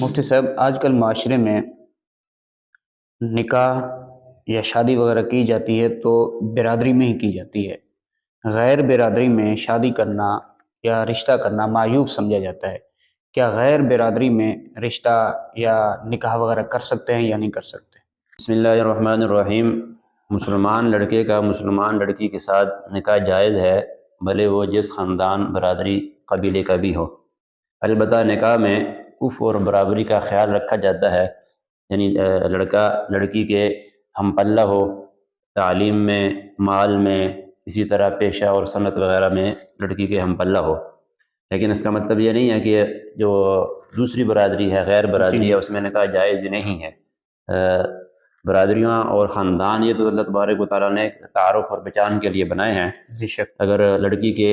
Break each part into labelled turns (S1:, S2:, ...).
S1: مفتی صاحب، آج کل معاشرے میں نکاح یا شادی وغیرہ کی جاتی ہے تو برادری میں ہی کی جاتی ہے۔ غیر برادری میں شادی کرنا یا رشتہ کرنا معیوب سمجھا جاتا ہے۔ کیا غیر برادری میں رشتہ یا نکاح وغیرہ کر سکتے ہیں یا نہیں کر سکتے؟
S2: بسم اللہ الرحمن الرحیم۔ مسلمان لڑکے کا مسلمان لڑکی کے ساتھ نکاح جائز ہے، بھلے وہ جس خاندان، برادری، قبیلے کا بھی ہو۔ البتہ نکاح میں کف اور برابری کا خیال رکھا جاتا ہے، یعنی لڑکا لڑکی کے ہم پلہ ہو، تعلیم میں، مال میں، اسی طرح پیشہ اور صنعت وغیرہ میں لڑکی کے ہم پلہ ہو۔ لیکن اس کا مطلب یہ نہیں ہے کہ جو دوسری برادری ہے، غیر برادری ہے، اس میں نکاح جائز نہیں ہے۔ برادریاں اور خاندان یہ تو اللہ تبارک و تعالیٰ نے تعارف اور پہچان کے لیے بنائے ہیں۔
S1: بے شک۔
S2: اگر لڑکی کے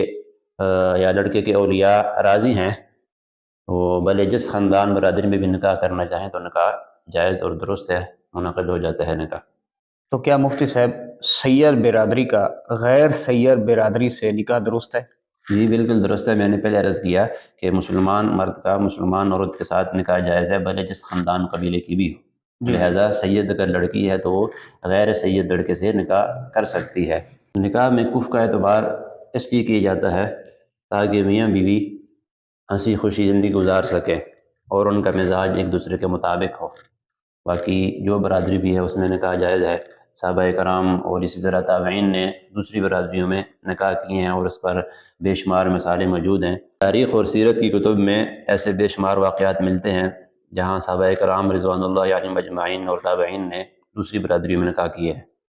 S2: یا لڑکے کے اولیاء راضی ہیں تو بھلے جس خاندان برادری میں بھی نکاح کرنا چاہیں تو نکاح جائز اور درست ہے، منعقد ہو جاتا ہے نکاح۔
S1: تو کیا مفتی صاحب سید برادری کا غیر سید برادری سے نکاح درست ہے؟
S2: جی بالکل درست ہے۔ میں نے پہلے عرض کیا کہ مسلمان مرد کا مسلمان عورت کے ساتھ نکاح جائز ہے، بھلے جس خاندان قبیلے کی بھی ہو۔ لہذا سید اگر لڑکی ہے تو وہ غیر سید لڑکے سے نکاح کر سکتی ہے۔ نکاح میں کف کا اعتبار اس لیے کیا جاتا ہے تاکہ میاں بیوی ہنسی خوشی زندگی گزار سکیں اور ان کا مزاج ایک دوسرے کے مطابق ہو۔ باقی جو برادری بھی ہے اس میں نکاح جائز ہے۔ صحابہ کرام اور اسی طرح تابعین نے دوسری برادریوں میں نکاح کیے ہیں اور اس پر بے شمار مثالیں موجود ہیں۔ تاریخ اور سیرت کی کتب میں ایسے بے شمار واقعات ملتے ہیں جہاں صحابہ کرام رضوان اللہ علیہم اجمعین اور تابعین نے دوسری برادریوں میں نکاح کیے ہیں۔